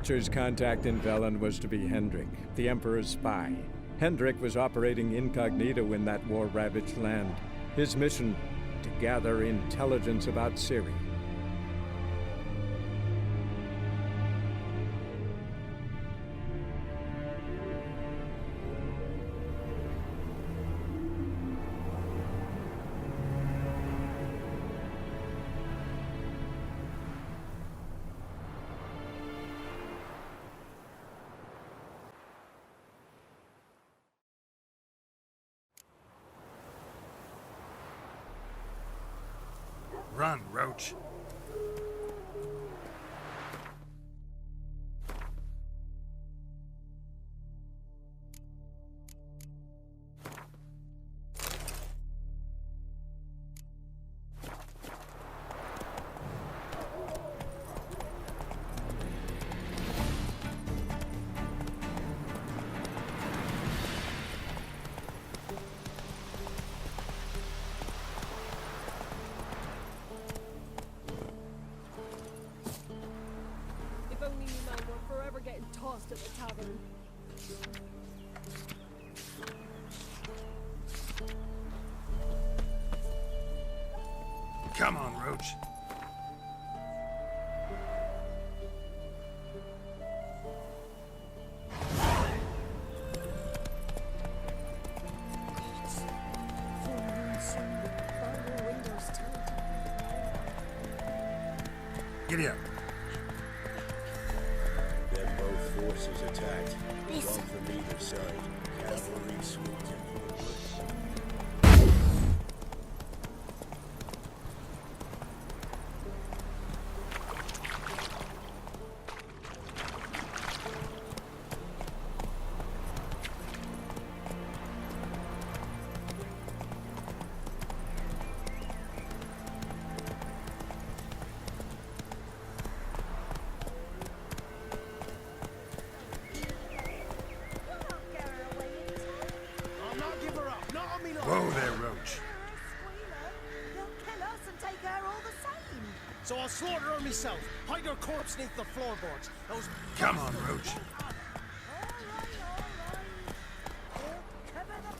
Witcher's contact in Velen was to be Hendrik, the Emperor's spy. Hendrik was operating incognito in that war-ravaged land. His mission, to gather intelligence about Ciri. Run, Roach. Tossed at the tavern. Come on, Roach. Giddy up. Forces attacked. One from either side. Cavalry swooped in from the woods. Whoa there, Roach. They'll kill us and take her all the same. So I'll slaughter her myself. Hide her corpse beneath the floorboards. Those... Come on, Roach. We'll cover the...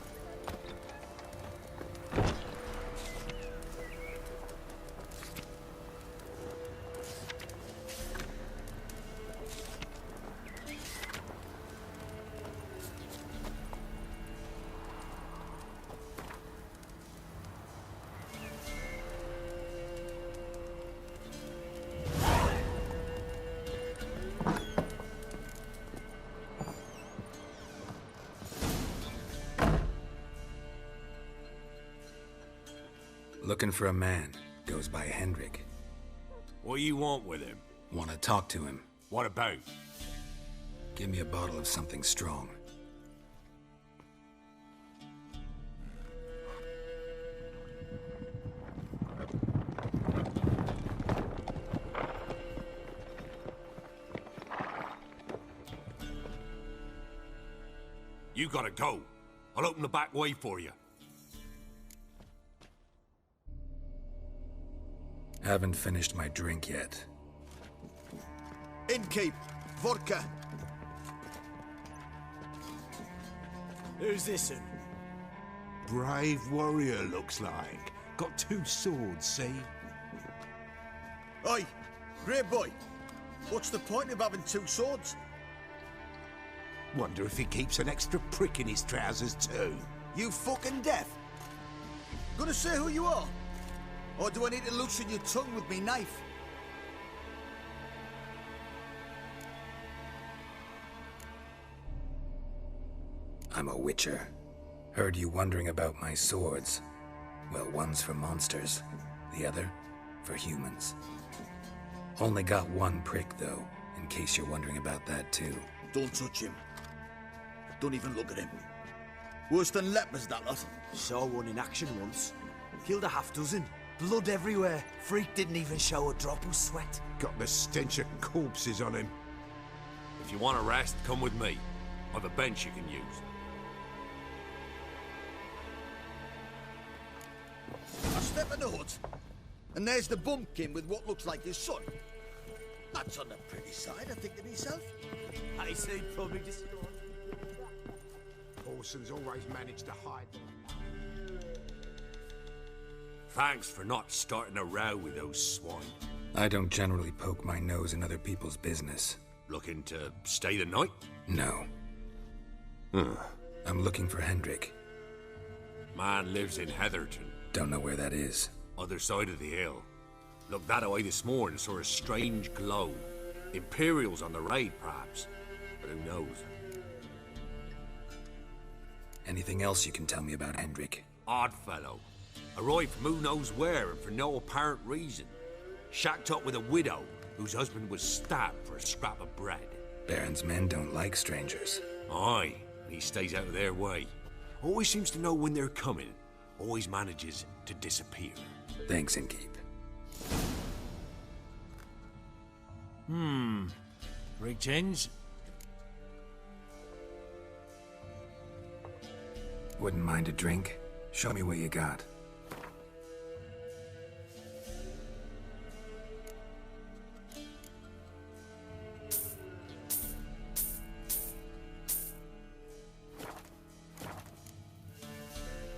Looking for a man. Goes by Hendrik. What do you want with him? Want to talk to him. What about? Give me a bottle of something strong. You gotta go. I'll open the back way for you. Haven't finished my drink yet. Innkeep, vodka. Who's this in? Brave warrior, looks like. Got 2 swords, see? Oi, grey boy. What's the point of having 2 swords? Wonder if he keeps an extra prick in his trousers too. You fucking deaf? Gonna say who you are? Or do I need to loosen your tongue with me knife? I'm a witcher. Heard you wondering about my swords. Well, one's for monsters, the other for humans. Only got 1 prick, though, in case you're wondering about that, too. Don't touch him. Don't even look at him. Worse than lepers, that lot. Saw one in action once. Killed a half-dozen. Blood everywhere. Freak didn't even show a drop of sweat. Got the stench of corpses on him. If you want a rest, come with me. I've a bench you can use. I step in the hut, and there's the bumpkin with what looks like his son. That's on the pretty side, I think to myself. I say probably just... Corson's always managed to hide. Thanks for not starting a row with those swine. I don't generally poke my nose in other people's business. Looking to stay the night? No. I'm looking for Hendrik. Man lives in Heatherton. Don't know where that is. Other side of the hill. Looked that away this morning, saw a strange glow. Imperials on the raid, perhaps. But who knows? Anything else you can tell me about Hendrik? Odd fellow. Arrived from who knows where and for no apparent reason. Shacked up with a widow whose husband was stabbed for a scrap of bread. Baron's men don't like strangers. Aye, and he stays out of their way. Always seems to know when they're coming. Always manages to disappear. Thanks, Innkeep. Greetings. Wouldn't mind a drink? Show me what you got.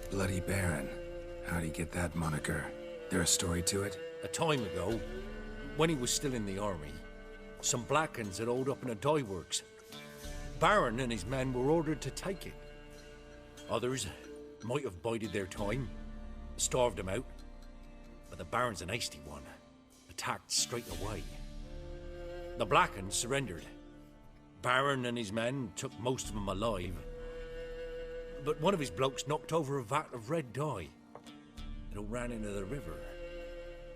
Bloody Baron. How'd he get that moniker? There a story to it? A time ago, when he was still in the army, some Blackens had holed up in a dye works. Baron and his men were ordered to take it. Others might have bided their time, starved him out, but the Baron's an hasty one, attacked straight away. The Blackens surrendered. Baron and his men took most of them alive, but one of his blokes knocked over a vat of red dye. It all ran into the river.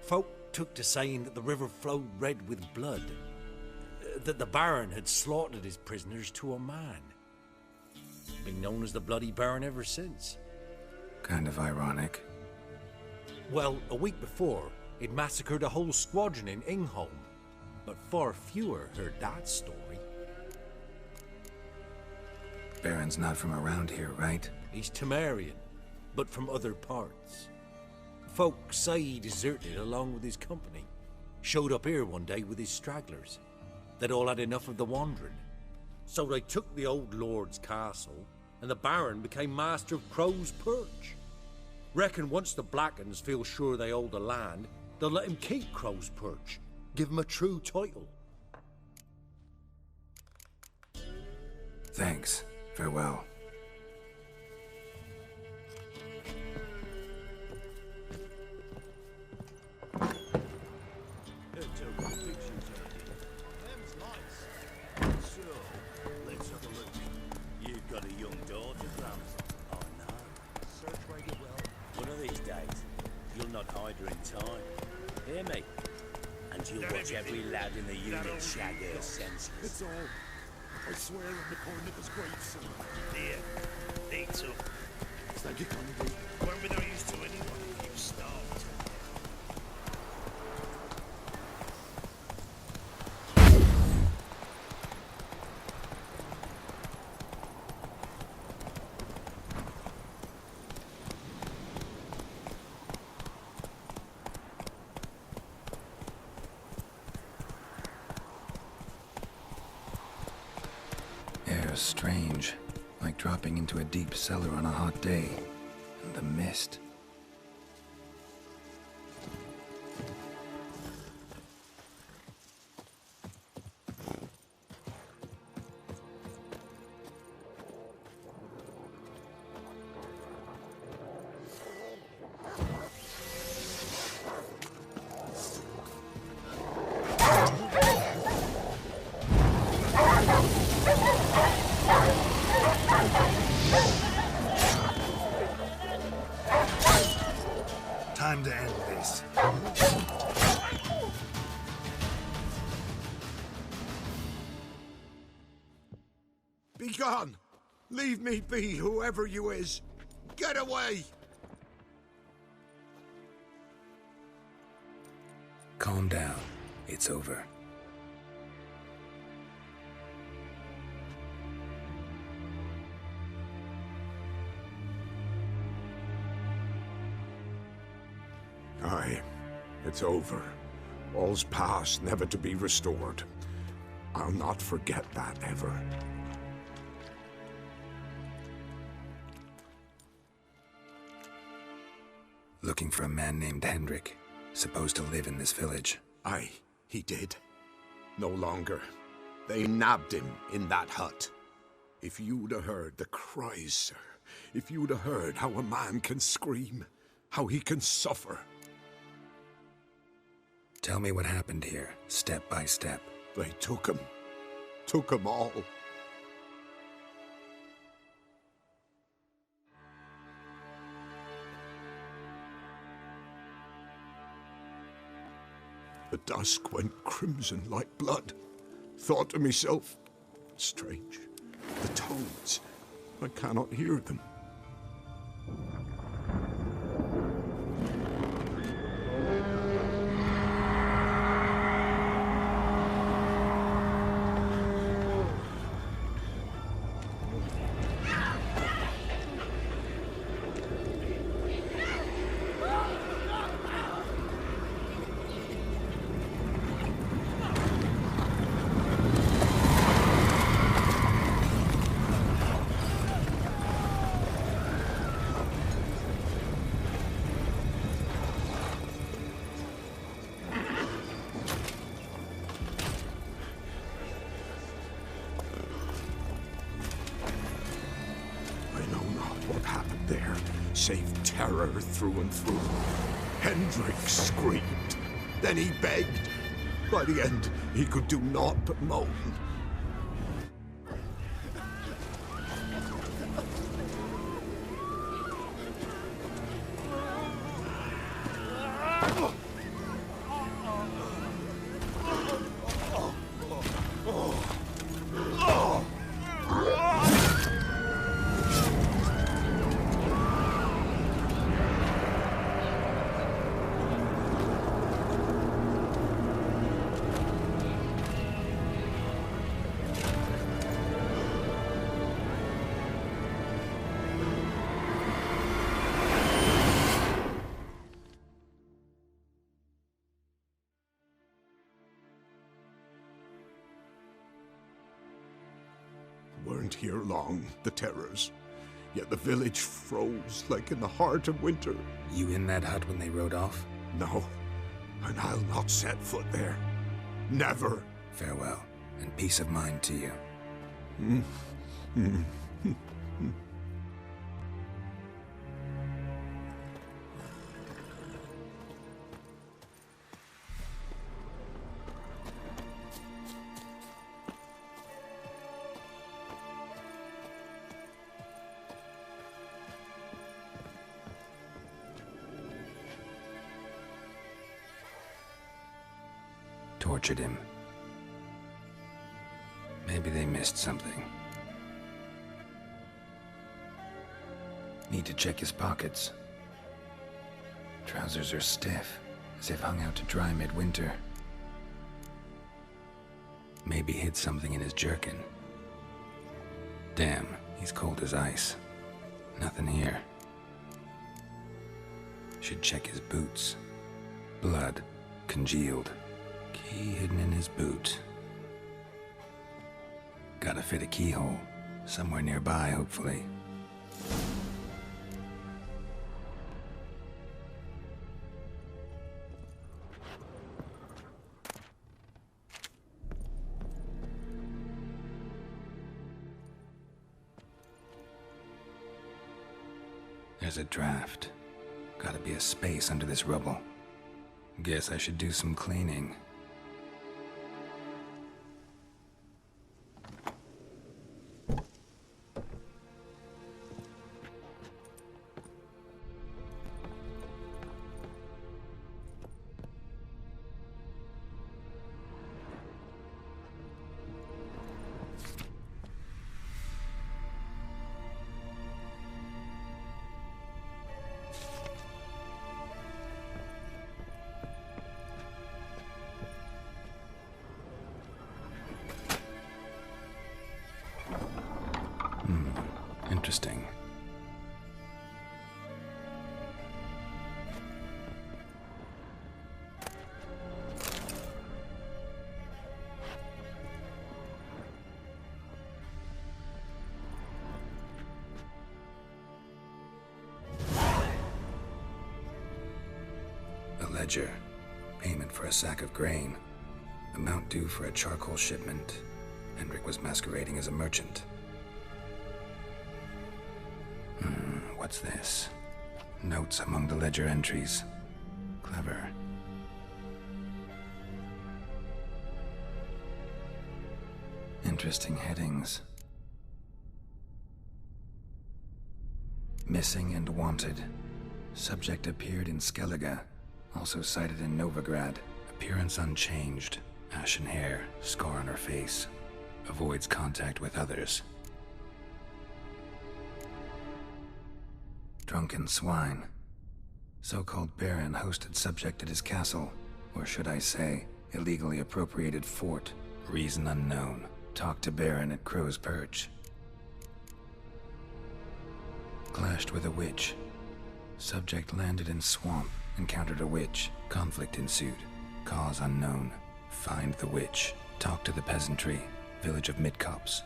Folk took to saying that the river flowed red with blood, that the Baron had slaughtered his prisoners to a man. Been known as the Bloody Baron ever since. Kind of ironic. Well, a week before, he'd massacred a whole squadron in Ingholm, but far fewer heard that story. Baron's not from around here, right? He's Temerian, but from other parts. Folk say he deserted along with his company. Showed up here one day with his stragglers. They'd all had enough of the wandering. So they took the old lord's castle, and the Baron became master of Crow's Perch. Reckon once the Blackens feel sure they hold the land, they'll let him keep Crow's Perch, give him a true title. Thanks. Farewell. Let's have a look. You've got a young daughter, Grams. Oh no. Search where you will. One of these days, you'll not hide her in time. Hear me? And you'll watch every lad in the unit shag her senseless. It's all. I swear on the Cornicus great son. There. Eat up. Thank you, Carnegie. Won't be no use to anyone if you've starved. Air's strange. Like dropping into a deep cellar on a hot day. And the mist. Time to end this. Be gone! Leave me be, whoever you is! Get away! Calm down. It's over. Aye, it's over. All's past, never to be restored. I'll not forget that ever. Looking for a man named Hendrik, supposed to live in this village. Aye, he did. No longer. They nabbed him in that hut. If you'd have heard the cries, sir, if you'd have heard how a man can scream, how he can suffer. Tell me what happened here, step by step. They took him all. The dusk went crimson like blood. Thought to myself, strange, the toads, I cannot hear them. Save terror through and through. Hendrik screamed. Then he begged. By the end, he could do naught but moan. Weren't here long, the terrors. Yet the village froze like in the heart of winter. You in that hut when they rode off? No, and I'll not set foot there. Never. Farewell, and peace of mind to you. Tortured him. Maybe they missed something. Need to check his pockets. Trousers are stiff, as if hung out to dry midwinter. Maybe hid something in his jerkin. Damn, he's cold as ice. Nothing here. Should check his boots. Blood, congealed. Key hidden in his boot. Gotta fit a keyhole. Somewhere nearby, hopefully. There's a draft. Gotta be a space under this rubble. Guess I should do some cleaning. Interesting. ledger. Payment for a sack of grain. Amount due for a charcoal shipment. Hendrik was masquerading as a merchant. What's this? Notes among the ledger entries. Clever. Interesting headings. Missing and wanted. Subject appeared in Skellige. Also sighted in Novigrad. Appearance unchanged. Ashen hair, scar on her face. Avoids contact with others. Drunken swine. So-called Baron hosted subject at his castle. Or should I say, illegally appropriated fort. Reason unknown. Talked to Baron at Crow's Perch. Clashed with a witch. Subject landed in swamp. Encountered a witch. Conflict ensued. Cause unknown. Find the witch. Talk to the peasantry. Village of Midcopse.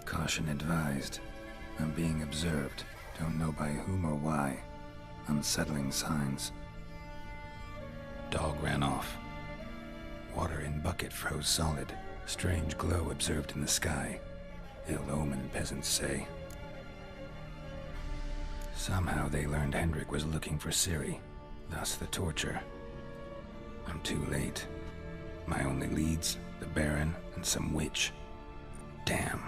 Caution advised. I'm being observed. Don't know by whom or why. Unsettling signs. Dog ran off. Water in bucket froze solid. Strange glow observed in the sky. Ill omen, peasants say. Somehow they learned Hendrik was looking for Ciri. Thus the torture. I'm too late. My only leads, the Baron and some witch. Damn.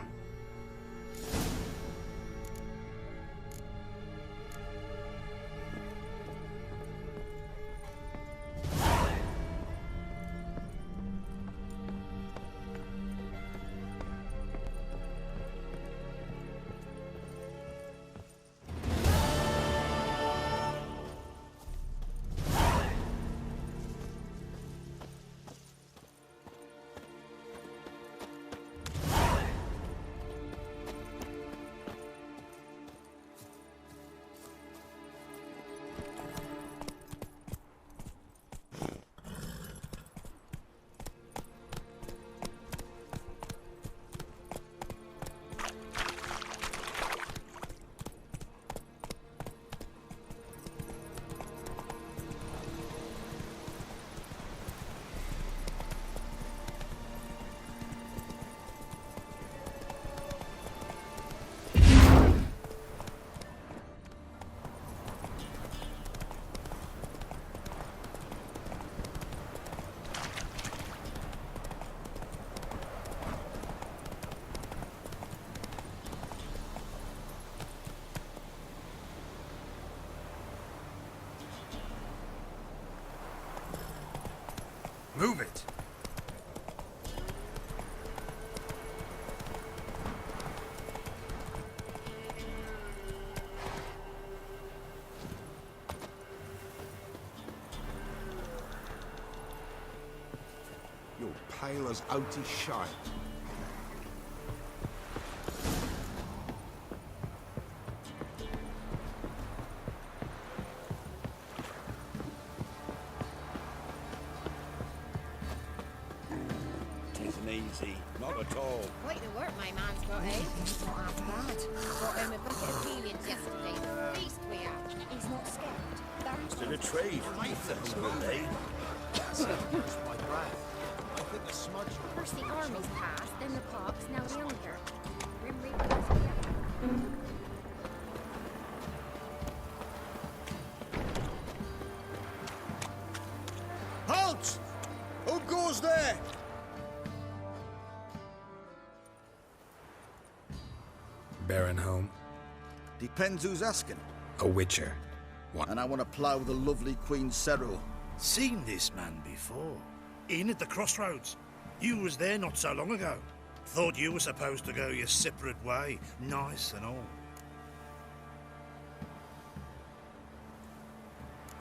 Move it! You're pale as outy shine. Easy, not at all. Quite the work my man's got, eh? It's not half bad. Got him a bucket of peelings yesterday. Beast we have. He's not scared. Baron's To the trade, thanks, eh? My breath. I think the smudge. First the army's passed, then the pox, now the under. Grim Reaper's here. Halt! Who goes there? Baron home? Depends who's asking. A witcher. What? And I want to plough the lovely Queen Cero. Seen this man before. In at the crossroads. You was there not so long ago. Thought you were supposed to go your separate way. Nice and all.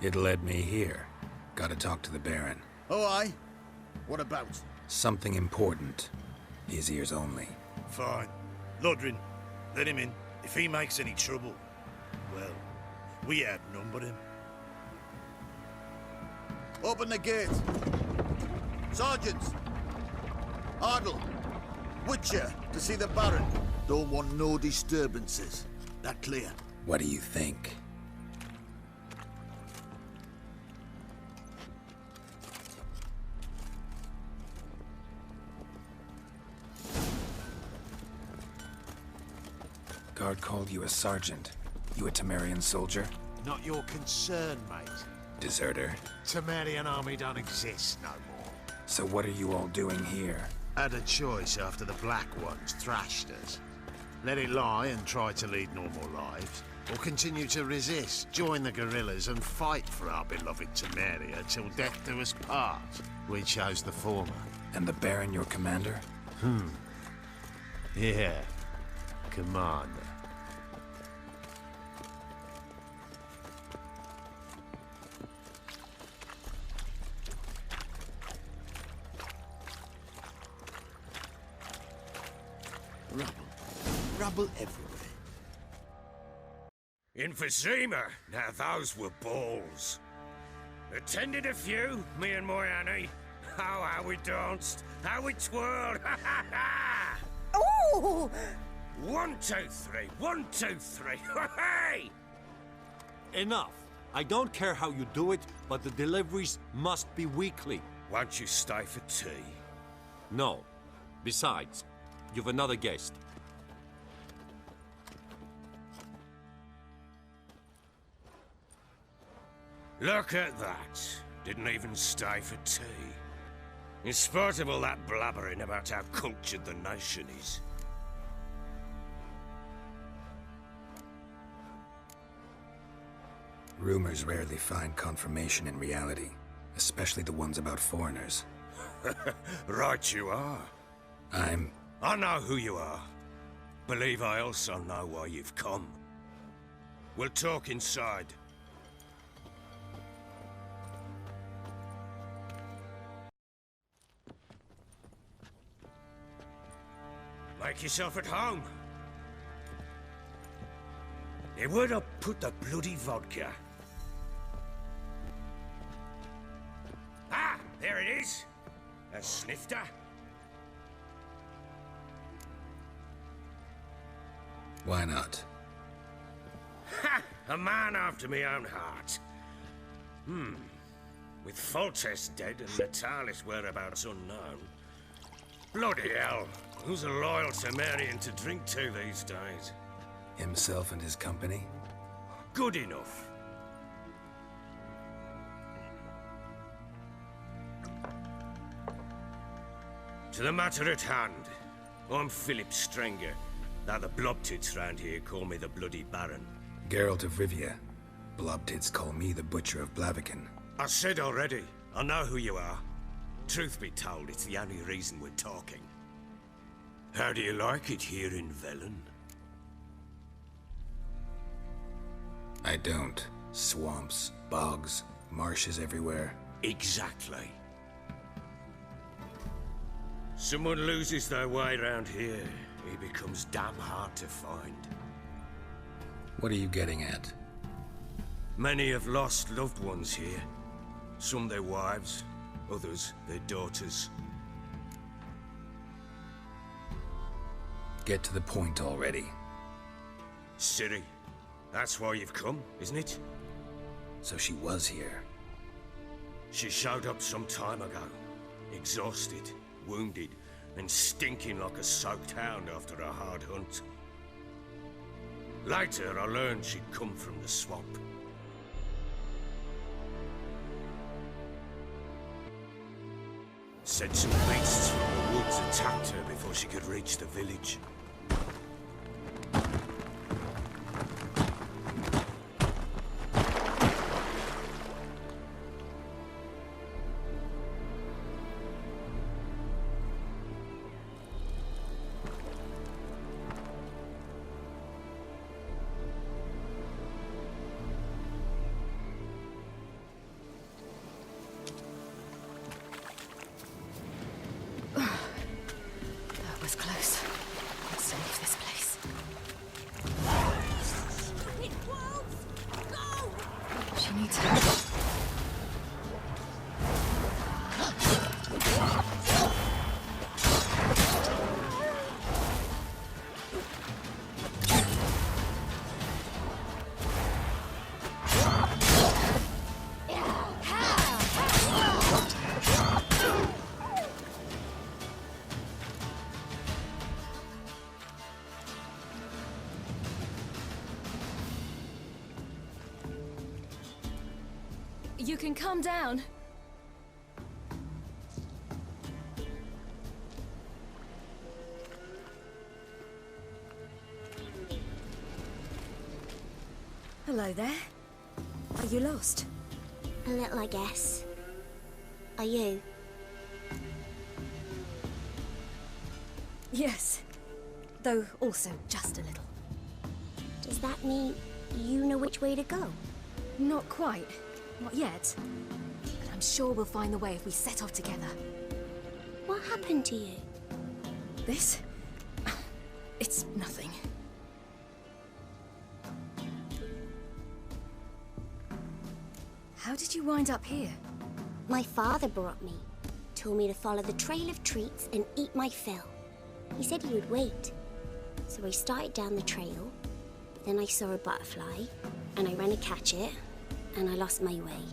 It led me here. Gotta talk to the Baron. Oh, aye? What about? Something important. His ears only. Fine. Lodrin, let him in. If he makes any trouble, well, we outnumber him. Open the gate. Sergeants! Ardle! Witcher, to see the Baron. Don't want no disturbances. That clear? What do you think? Guard called you a sergeant. You a Temerian soldier? Not your concern, mate. Deserter? Temerian army don't exist no more. So what are you all doing here? Had a choice after the Black Ones thrashed us. Let it lie and try to lead normal lives, or continue to resist, join the guerrillas and fight for our beloved Temeria till death do us part. We chose the former. And the Baron your commander? Yeah. Commander. Rubble everywhere. Emphysema. Now those were balls. Attended a few, me and my Annie. Oh, how we danced, how we twirled. Ooh! 1, 2, 3. 1, 2, 3. Hey! Enough. I don't care how you do it, but the deliveries must be weekly. Won't you stay for tea? No. Besides, you've another guest. Look at that. Didn't even stay for tea. In spite of all that blabbering about how cultured the nation is. Rumors rarely find confirmation in reality, especially the ones about foreigners. Right you are. I know who you are. Believe I also know why you've come. We'll talk inside. Make yourself at home. Hey, where'd I put the bloody vodka? Ah, there it is. A snifter. Why not? Ha! A man after my own heart. With Foltest dead and Natalis whereabouts unknown. Bloody hell. Who's a loyal Temerian to drink to these days? Himself and his company? Good enough. To the matter at hand. I'm Philip Strenger. Now the Blobtits round here call me the Bloody Baron. Geralt of Rivia. Blobtits call me the Butcher of Blaviken. I said already, I know who you are. Truth be told, it's the only reason we're talking. How do you like it here in Velen? I don't. Swamps, bogs, marshes everywhere. Exactly. Someone loses their way around here, he becomes damn hard to find. What are you getting at? Many have lost loved ones here. Some their wives, others their daughters. Get to the point already. Ciri, that's why you've come, isn't it? So she was here. She showed up some time ago. Exhausted, wounded, and stinking like a soaked hound after a hard hunt. Later, I learned she'd come from the swamp. Said some beasts from the woods attacked her before she could reach the village. That was close. Let's save this place. It close! Go! She needs help. You can calm down. Hello there. Are you lost? A little, I guess. Are you? Yes. Though also just a little. Does that mean you know which way to go? Not quite. Not yet. But I'm sure we'll find the way if we set off together. What happened to you? This? It's nothing. How did you wind up here? My father brought me. Told me to follow the trail of treats and eat my fill. He said he would wait. So I started down the trail, but then I saw a butterfly, and I ran to catch it, and I lost my way.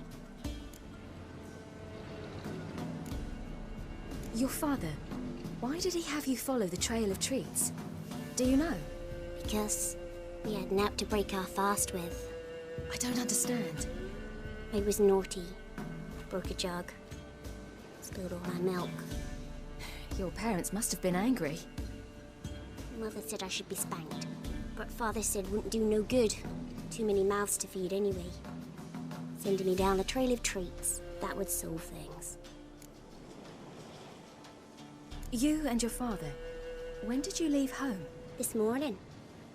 Your father, why did he have you follow the trail of treats? Do you know? Because we had an app to break our fast with. I don't understand. I was naughty. Broke a jug. Spilled all my milk. Your parents must have been angry. Mother said I should be spanked, but Father said wouldn't do no good. Too many mouths to feed anyway. Sending me down the trail of treats, that would solve things. You and your father, when did you leave home? This morning.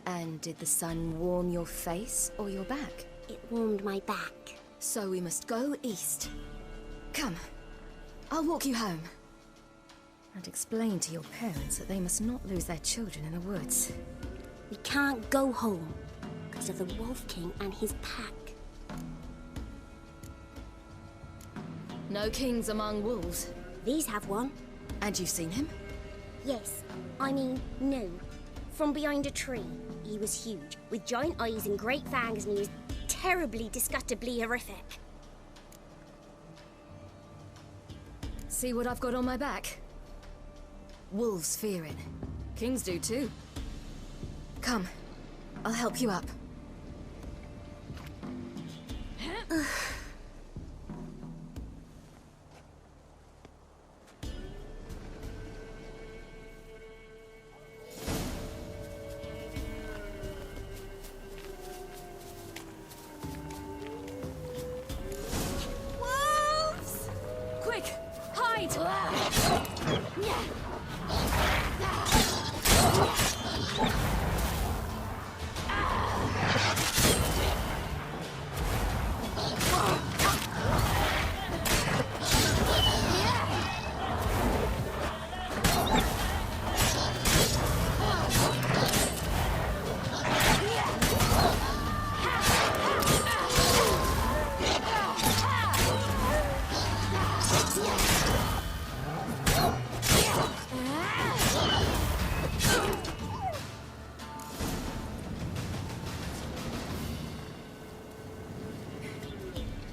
And did the sun warm your face or your back? It warmed my back. So we must go east. Come, I'll walk you home. And explain to your parents that they must not lose their children in the woods. We can't go home because of the Wolf King and his pack. No kings among wolves. These have one. And you've seen him? Yes. I mean, no. From behind a tree. He was huge, with giant eyes and great fangs, and he was terribly, disgustingly horrific. See what I've got on my back? Wolves fear it. Kings do too. Come, I'll help you up. Wolves! Quick, hide!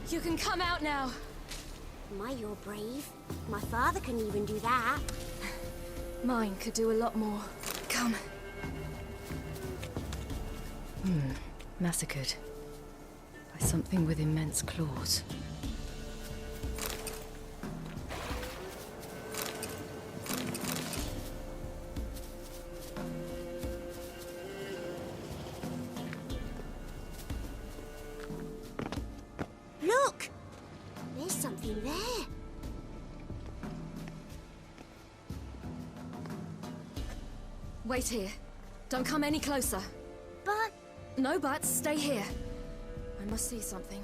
You can come out now. My, you're brave. My father couldn't even do that. Mine could do a lot more. Come. Massacred. By something with immense claws. Look! There's something there. Wait here. Don't come any closer. But... No buts. Stay here. I must see something.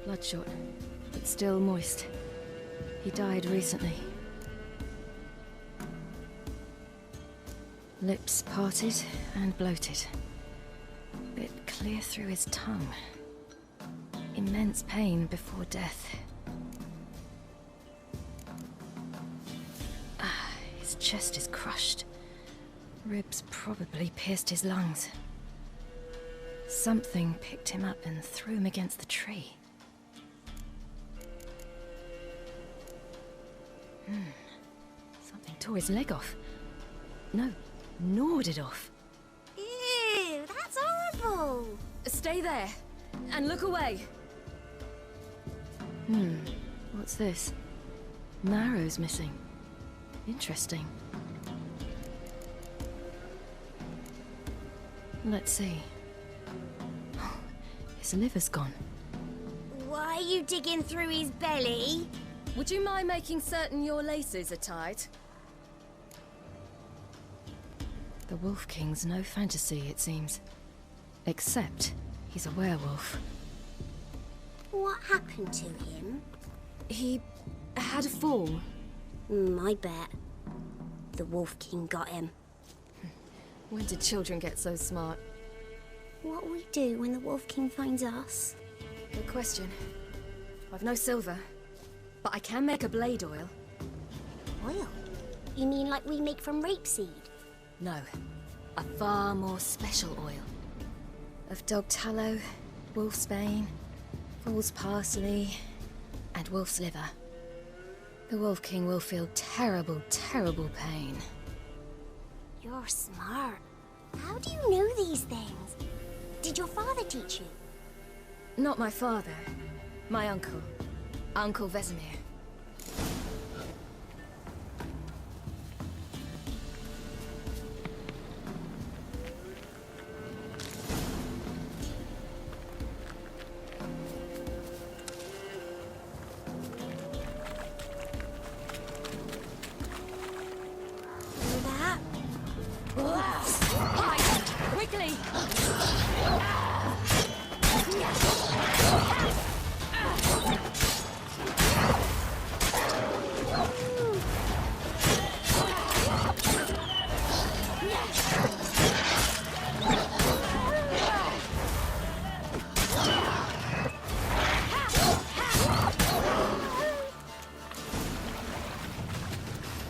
Bloodshot, but still moist. He died recently. Lips parted and bloated. Bit clear through his tongue. Immense pain before death. His chest is crushed. Ribs probably pierced his lungs. Something picked him up and threw him against the tree. Something tore his leg off. No, gnawed it off. Ew, that's horrible. Stay there, and look away. What's this? Marrow's missing. Interesting. Let's see. His liver's gone. Why are you digging through his belly? Would you mind making certain your laces are tied? The Wolf King's no fantasy, it seems. Except he's a werewolf. What happened to him? He had a fall. I bet. The Wolf King got him. When did children get so smart? What'll we do when the Wolf King finds us? Good question. I've no silver, but I can make a blade oil. Oil? You mean like we make from rapeseed? No, a far more special oil. Of dog tallow, wolf's bane, fool's parsley, and wolf's liver. The Wolf King will feel terrible, terrible pain. You're smart. How do you know these things? Did your father teach you? Not my father. My uncle. Uncle Vesemir. Quickly!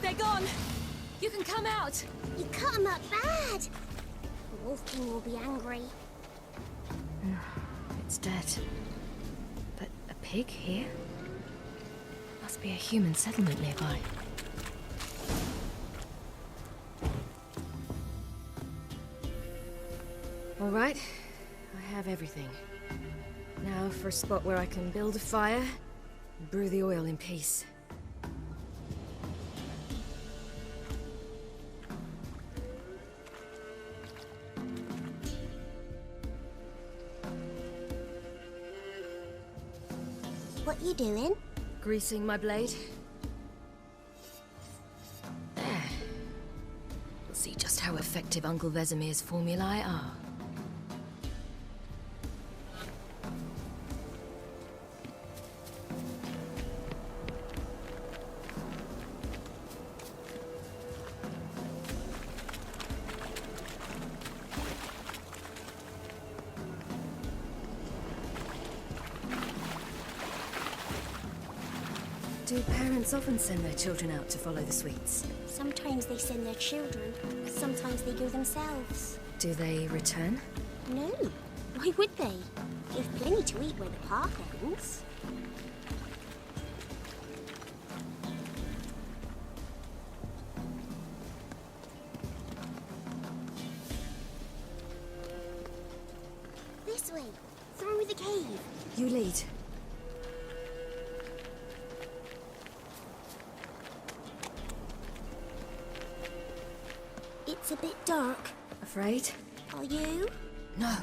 They're gone! You can come out! You cut him up bad! The Wolf King will be angry. It's dead. But a pig here? Must be a human settlement nearby. All right, I have everything. Now for a spot where I can build a fire and brew the oil in peace. What you doing? Greasing my blade. There. We'll see just how effective Uncle Vesemir's formulae are. Do parents often send their children out to follow the sweets? Sometimes they send their children, sometimes they go themselves. Do they return? No. Why would they? They've plenty to eat where the path ends. This way, through the cave. You lead. It's a bit dark. Afraid? Are you? No.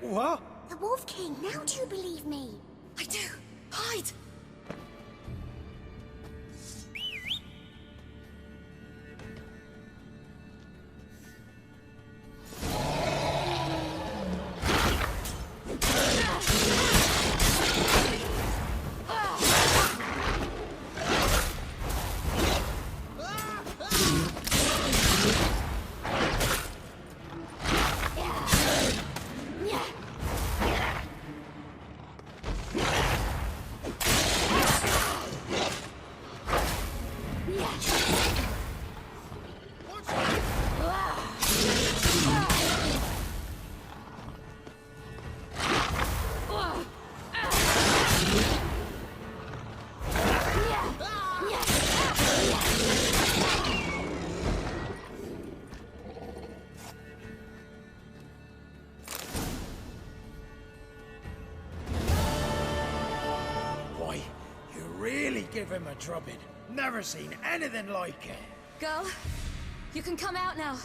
What? The Wolf King, now do you believe me? I do. Hide! really give him a drubbing. Never seen anything like it. Girl, you can come out now.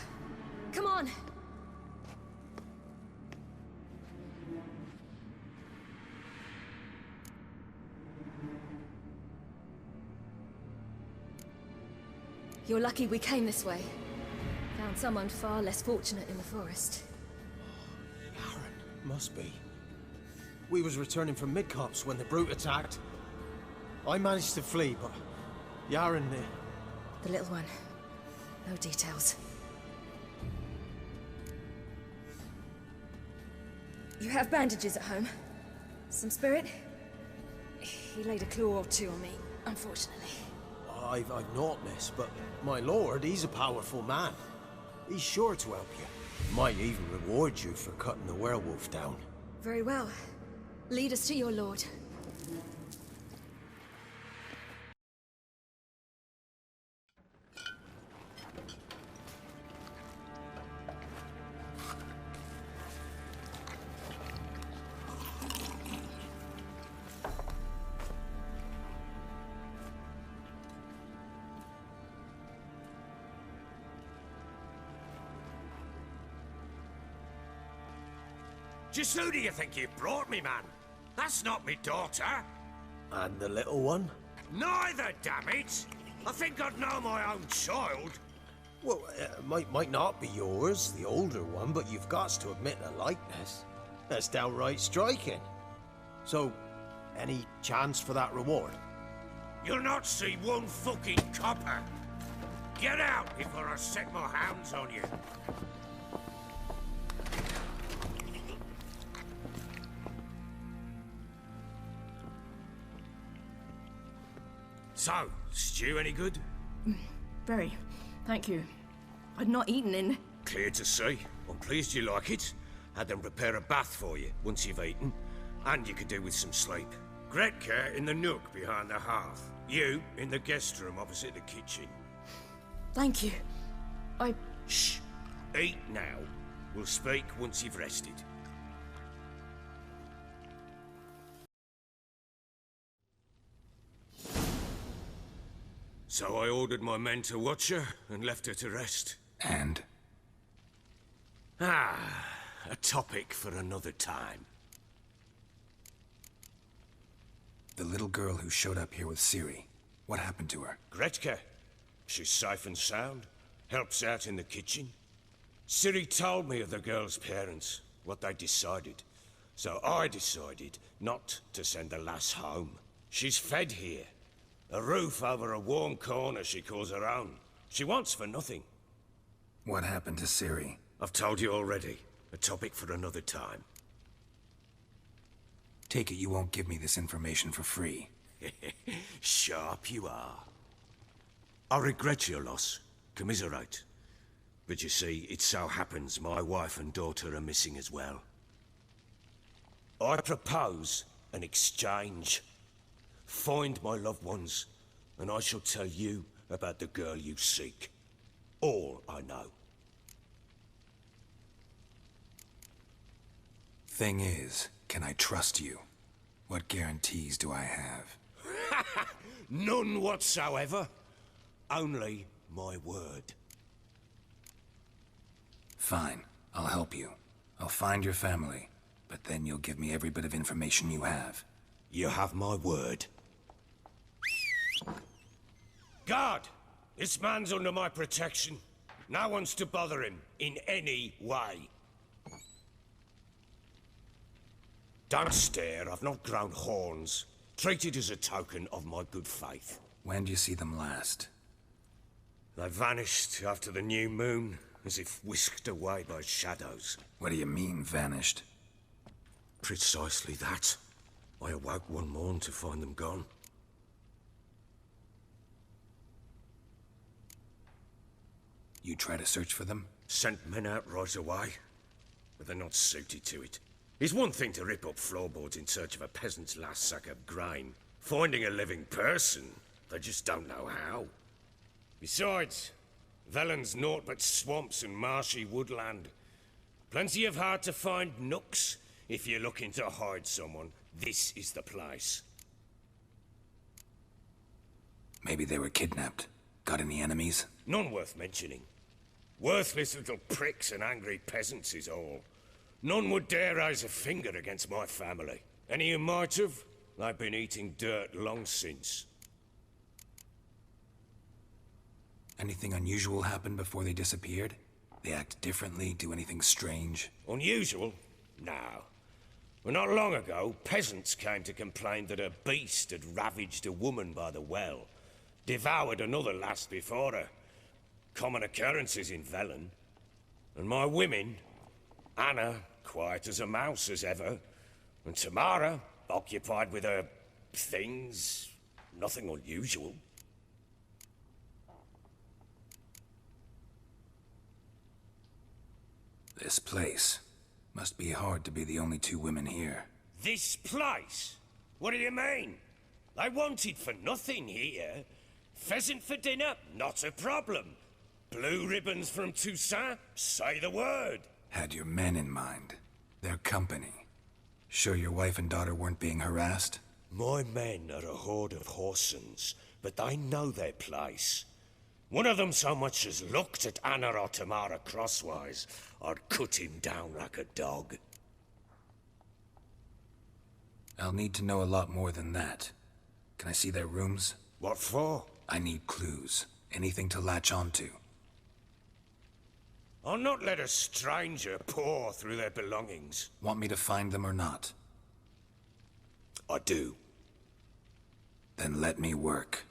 Come on. You're lucky we came this way. Found someone far less fortunate in the forest. Yaren, must be. We was returning from Midcops when the brute attacked. I managed to flee, but Yaren... The little one. No details. You have bandages at home? Some spirit? He laid a claw or two on me, unfortunately. I've naught, miss, but my lord, he's a powerful man. He's sure to help you. Might even reward you for cutting the werewolf down. Very well. Lead us to your lord. Just who do you think you brought me, man? That's not me daughter. And the little one? Neither, damn it! I think I'd know my own child. Well, might not be yours, the older one, but you've got to admit a likeness. That's downright striking. So, any chance for that reward? You'll not see one fucking copper. Get out before I set my hounds on you. So, stew any good? Very. Thank you. I'd not eaten in... Clear to see. I'm pleased you like it. Had them prepare a bath for you once you've eaten. And you could do with some sleep. Gretka in the nook behind the hearth. You in the guest room opposite the kitchen. Thank you. Shh. Eat now. We'll speak once you've rested. So I ordered my men to watch her and left her to rest. And? A topic for another time. The little girl who showed up here with Ciri. What happened to her? Gretka. She's safe and sound. Helps out in the kitchen. Ciri told me of the girl's parents, what they decided. So I decided not to send the lass home. She's fed here. A roof over a warm corner she calls her own. She wants for nothing. What happened to Ciri? I've told you already. A topic for another time. Take it you won't give me this information for free. Sharp you are. I regret your loss. Commiserate. But you see, it so happens my wife and daughter are missing as well. I propose an exchange. Find my loved ones, and I shall tell you about the girl you seek. All I know. Thing is, can I trust you? What guarantees do I have? None whatsoever. Only my word. Fine, I'll help you. I'll find your family, but then you'll give me every bit of information you have. You have my word. Guard! This man's under my protection. No one's to bother him in any way. Don't stare, I've not grown horns. Treat it as a token of my good faith. When do you see them last? They vanished after the new moon, as if whisked away by shadows. What do you mean, vanished? Precisely that. I awoke one morn to find them gone. You try to search for them? Sent men out right away, but they're not suited to it. It's one thing to rip up floorboards in search of a peasant's last sack of grain. Finding a living person, they just don't know how. Besides, Velen's naught but swamps and marshy woodland. Plenty of hard-to-find nooks. If you're looking to hide someone, this is the place. Maybe they were kidnapped. Got any enemies? None worth mentioning. Worthless little pricks and angry peasants is all. None would dare raise a finger against my family. Any who might have, they've been eating dirt long since. Anything unusual happen before they disappeared? They act differently, do anything strange? Unusual? No. Well, not long ago, peasants came to complain that a beast had ravaged a woman by the well. Devoured another lass before her. Common occurrences in Velen. And my women, Anna, quiet as a mouse as ever, and Tamara, occupied with her things, nothing unusual. This place. Must be hard to be the only two women here. This place? What do you mean? I wanted for nothing here. Pheasant for dinner? Not a problem. Blue ribbons from Toussaint? Say the word. Had your men in mind. Their company. Sure your wife and daughter weren't being harassed? My men are a horde of whoresons, but they know their place. One of them so much as looked at Anna or Tamara crosswise, I'd cut him down like a dog. I'll need to know a lot more than that. Can I see their rooms? What for? I need clues. Anything to latch onto. I'll not let a stranger pore through their belongings. Want me to find them or not? I do. Then let me work.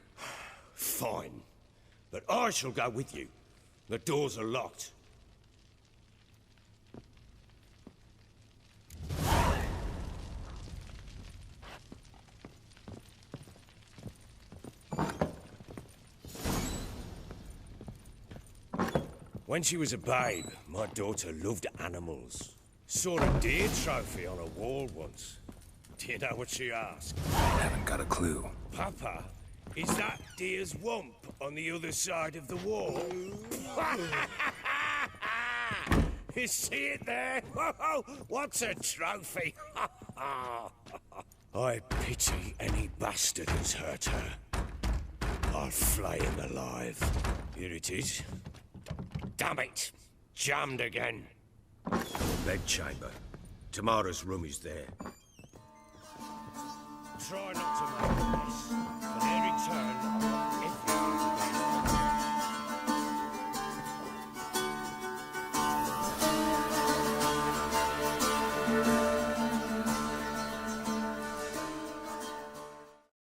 Fine. But I shall go with you. The doors are locked. When she was a babe, my daughter loved animals. Saw a deer trophy on a wall once. Do you know what she asked? Haven't got a clue. Papa, is that deer's wump on the other side of the wall? You see it there? Whoa, what's a trophy? I pity any bastard who's hurt her. I'll flay him alive. Here it is. Damn it! Jammed again. Bedchamber. Tamara's room is there. Try not to make